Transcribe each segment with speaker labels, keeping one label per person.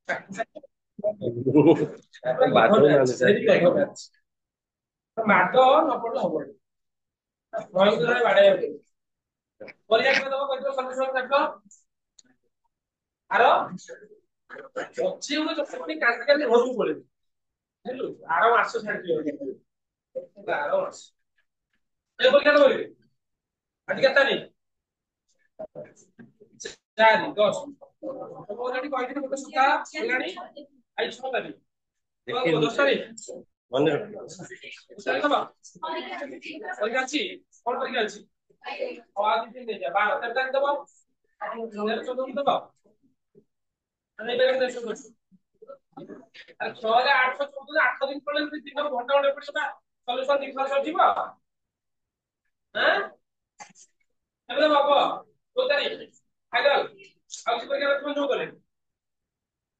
Speaker 1: ମାଡ ନ ପଡିଲେ ହବନି ବାଡେଇବା ପରୀକ୍ଷା କେବେ ଦବ କହିଥିବ ସଲ୍ୟୁସନ ଦେଖ ଆର ଅଛି ଗୋଟେ ଚକ୍ର କାଲି କାଲି ଘରକୁ ପଳେଇବି ବୁଝିଲୁ ଆର ମାସ ଛାଡିଯିବ ଆର ମାସ ଏ ପରୀକ୍ଷା ଦବ ଆଜି କେତେ ତାରିଖ 4 10 already କହିଥିଲି ଗୋଟେ ସପ୍ତାହ ହେଲାଣି ଆଜି 6 ତାରିଖ 10 ତାରିଖ ମନେ ରଖିବ ପରୀକ୍ଷା ଅଛି କଣ ପରୀକ୍ଷା ଅଛି ଆଉ 2 ଦିନ ନେଇଯା 12 ତାରିଖ ଦବ 14 ଦବ ଆମେ ଏବେ ଦେଶ କରୁଛୁ আর 6 ରେ 814 8 ଦିନ ପଳେଇଲେ ଦିନ ଘଣ୍ଟା ଘଣ୍ଟା ପଡିବ ସଲ୍ୟୁସନ ଦିଥର ସରିଯିବ ହାଁ ଏବେ ବାବା 2 ତାରିଖ ଫାଇନାଲ ଆଉ କିଛି ପରୀକ୍ଷା ରଖିବ ଯୋଉ କଲେ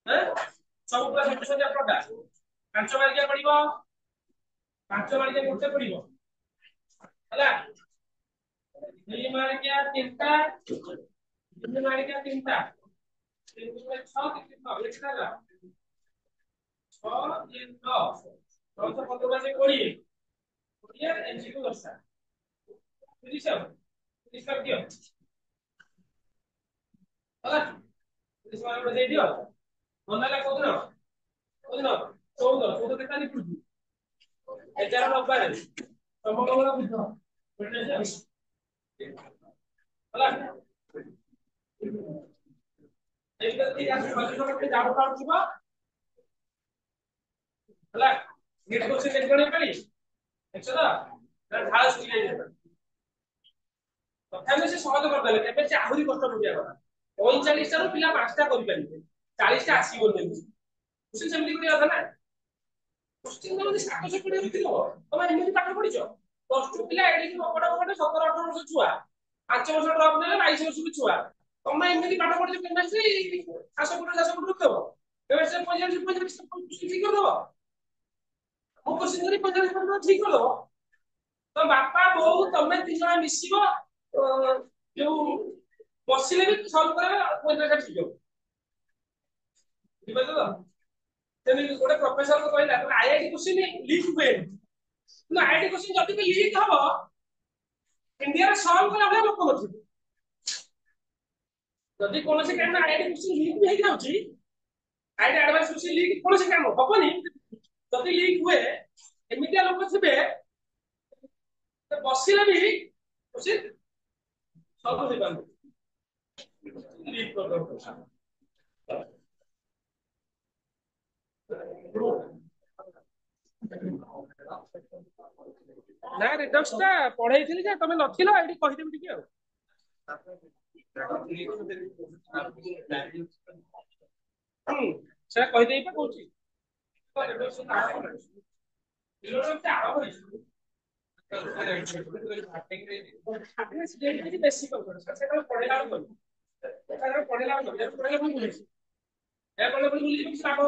Speaker 1: ହାଁ ସବୁ ପୁରା ସଲ୍ୟୁସନ ଆପଣଟା 5 ମାର୍କିଆ ପଡିବ 5 ମାର୍କିଆ ଗୋଟେ ପଡିବ ହେଲା 2 ମାର୍କିଆ 3ଟା 2 ମାର୍କିଆ 3ଟା 3 6 6 ଲେଖିଲା 6 3 10 10 15 20 20 ଏମସିକ୍ୟୁ 10ଟା 30 ଆଉ 30 ଦିଅ ହେଲା 30 ମାର୍କ ଦେଇ ଦିଅ ମନ ହେଲା କୋଉଦିନ 14 କେତେ ତାରିଖ ପଡୁଛି 11 ରବିବାର ସମମଙ୍ଗଳ ବୁଧ ହେଲା ଏଇଟା ଠିକ ଜାଣୁ ପାଉଥିବ ହେଲା ନେଟ କୋଶ୍ଚେନ ଦେଖିବନି ପାରି ଦେଖଛ ତ ଢାଳ ଶୁଖି ଯାଇଯିବ ତଥାପି ସେ ସହଜ କରିଦେଲେ ଏବେ ସେ ଆହୁରି କଷ୍ଟ ପଡିବା କଥା 39 ଟାରୁ ପିଲା 5ଟା କରିପାରିବେ 40ଟା ଆସିବନି କୋଶ୍ଚେନ ସେମିତି କରିବା କଥା ନା କୋଶ୍ଚେନ ଯଦି 700 କୋଡ଼ିଏ ଭିତରେ ହବ ତମେ ଏମିତି ପାଠ ପଢିଛ +2 ପିଲା ଏଡିକି ବଡ ବଡ 17 18 ବର୍ଷ ଛୁଆ 5 ବର୍ଷ ଡ୍ରପ ନେଲେ 22 ବର୍ଷର ଛୁଆ ତମେ ଏମିତି ପାଠ ପଢିଛ କେମିତି 700 କୋଟି ଦବ ଏବେ ସେ 45 ଠିକ କରିଦବ ମୁଁ କୋଶ୍ଚେନ କରି 45 ଠିକ କରିଦବ ତ ବାପା ବୋଉ ତମେ 3 ଜଣ ମିଶିବ ଯୋଉ ବସିଲେ ବି ସଲ୍ଭ କରିବେ 45 ଠିକ ହବ ବୁଝିପାରିଲ ତ ସେମିତି ଗୋଟେ ପ୍ରଫେସର କହିଲା ଆଇଆଇଟି କୋଶ୍ଚେନ ଲିକ୍ ହୁଏନି କିନ୍ତୁ ଆଇଆଇଟି କୋଶ୍ଚେନ ଯଦି ବି ଲିକ୍ ହବ ଇଣ୍ଡିଆରେ ସଲ୍ଭ କଲା ଭଳିଆ ଲୋକ ନଥିବେ ଯଦି କୌଣସି କାରଣ ଆଇଆଇଟି କୋଶ୍ଚେନ ଲିକ୍ ବି ହେଇଯାଉଛି ଆଇଆଇଟି ଆଡଭାନ୍ସ କୋଶ୍ଚେନ ଲିକ୍ କୌଣସି କାମ ହବନି ଯଦି ଲିକ୍ ହୁଏ ଏମିତିଆ ଲୋକ ଥିବେ ବସିଲେ ବି କୋଶ୍ଚେନ ସଲ୍ଭ ହେଇପାରୁନି ଲିକ୍ କରିଦବ ନା ରିଡକ୍ସ ଟା ପଢେଇଥିଲି ଯେ ତମେ ନଥିଲ ଏଇଠି କହିଦେବି ଟିକେ ଆଉ ସେଟା କହିଦେଇ ପା କହୁଛି ବେଶୀ ପଢେଇଲା ପଢେଇଲା ପଢେଇଲା ଭୁଲିଯିବ କିଛି ଲାଭ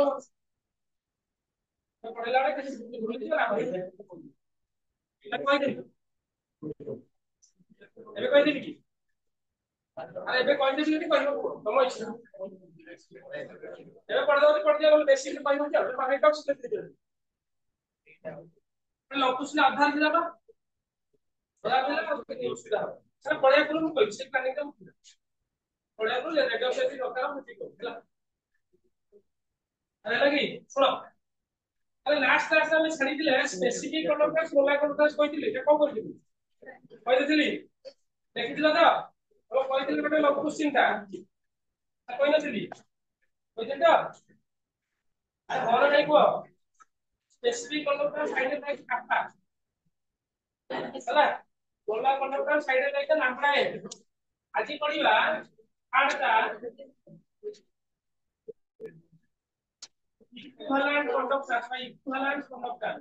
Speaker 1: ପଢେଇଲା ବେଳେ କିଛି ଭୁଲିଯିବ ଲାଭ କହିଦେବି ଏବେ କହିଦେବି କି ଆରେ ଏବେ କହିଦେବି ଯଦି କହିବ ତମ ଇଚ୍ଛା ଏବେ ପଢିଦବ ପଢିଦିଅ ବେଶୀ କହିବ ଲକୁଶ ଆଧାର ଥିଲା ବା ଅସୁବିଧା ହବ ସେଟା ପଢିବା ପୂର୍ବରୁ ମୁଁ କହିବି ସେ ପ୍ଲାନିଂ ପଢିବା ପୂର୍ବରୁ ରେଡିଓ ସେଠି ଦରକାର ମୁଁ ଠିକ ହେଲା ହେଲା କି ଶୁଣ ଆରେ ଲାଷ୍ଟ କ୍ଲାସ୍ ଆମେ ଛାଡିଥିଲେ ସ୍ପେସିଫିକ କଣ୍ଟ୍ରାକ୍ଟ ମୋଲା କଣ୍ଟ୍ରାକ୍ଟ କହିଥିଲି এটা କଣ କରିଥିଲି କହିଥିଲି ଦେଖିଥିଲ ତ ମୁଁ କହିଥିଲି ଗୋଟେ ଲଘୁ କୋଶ୍ଚିନ୍ ଟା କହିନଥିଲି କହିଥିଲି ତ ଆରେ ଘର ଯାଇ କୁହ ସ୍ପେସିଫିକ କଣ୍ଟ୍ରାକ୍ଟ ସାଇଡରେ ଥାଏ କାପା ହେଲା ମୋଲା କଣ୍ଟ୍ରାକ୍ଟ ସାଇଡରେ ଥାଏ ଲାମ୍ବଡା ଏ ଆଜି ପଢିବା ଆଠଟା equivalent conductors by equivalent conductor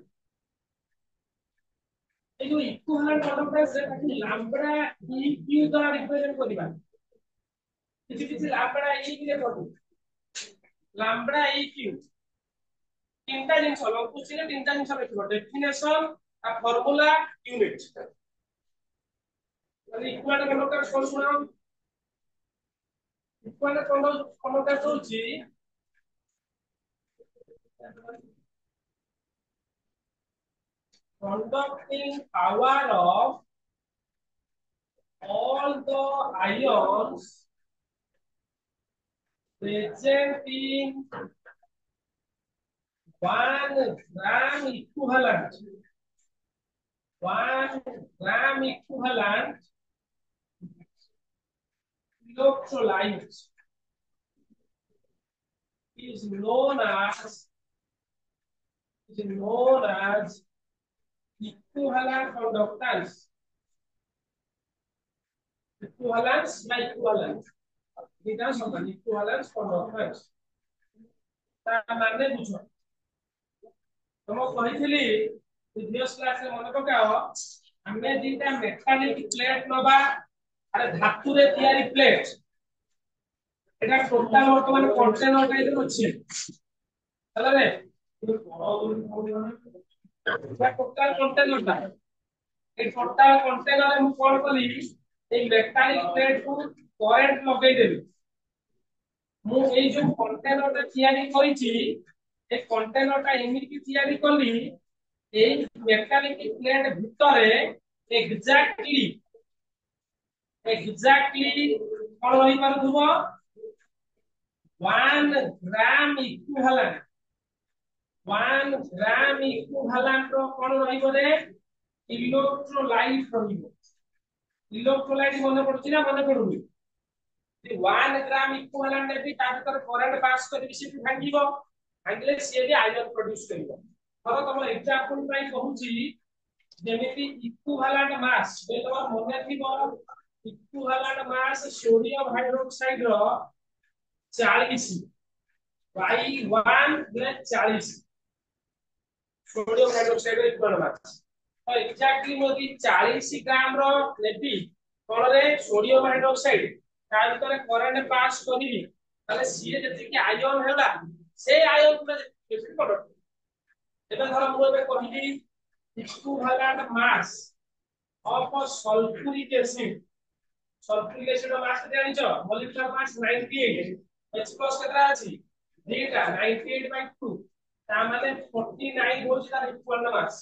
Speaker 1: এই যে equivalent conductors যেটাকে lambda eq দ্বারা রিপ্রেজেন্ট করিবা কিছু কিছু lambda eq লে করব lambda eq তিনটা জিনিস হলো কোশ্চেনে তিনটা জিনিস লিখব ডেফিনেশন আর ফর্মুলা ইউনিট মানে equivalent conductor কোন শোনাও equivalent conductor হচ্ছে conducting power of all the ions present in 1 gram equivalent. 1 gram equivalent electrolyte is known as equivalent conductance. Equivalence by equivalent. Equivalence conductance. माने बुझो तुम कहिथिली प्रीवियस क्लास रे मन पकाओ हमने दीटा मेटालिक प्लेट नबा अरे धातु रे तयारी प्लेट एटा टोटल वर्तमान कंटेनर काइदे अछि चला रे एटा टोटल कंटेनर ता ए टोटल कंटेनर रे मु कोन कली ए मेटालिक प्लेट को करंट लगे देबी मु ए जो कंटेनर ता तयारी करिछि ए कंटेनर ता एमिति तयारी कली ए मेटालिक प्लेट भितरे एग्जैक्टली कोन रही पारुथबो 1 ग्राम इक्विवेलेंट 1 ग्राम इक्विवेलेंट रो कोन रहिबो रे इलेक्ट्रोलाइट रहिबो इलेक्ट्रोलाइट मने पडछि ना मने पडुनी 1 ग्राम इक्विवेलेंट भी ता भीतर करंट पास करी से भांगिबो भांगले से भी आयन प्रोड्यूस करिवो तर तम एग्जांपल पई कहूची जेमिति इक्विवेलेंट मास बे तमर मने थिबो इक्विवेलेंट मास सोडियम हाइड्रोक्साइड रो 40 बाई 1 प्लस 40 सोडियम हाइड्रोक्साइड रो इक्विवेलेंट मास तो एग्जैक्टली मोदी 40 ग्राम रो लेबी कोन रे सोडियम हाइड्रोक्साइड ता भीतर करंट पास करी ताले सी जति कि आयन हैला से आयन को डिफरेंट प्रोडक्ट एबे धर मु एबे कहिली equivalent mass of sulphuric acid रो मास केते जानिछो मॉलिक्यूलर मास 98 H+ केतरा अछि डेटा 98/2 ता माने 49 होछि तार इक्विवेलेंट मास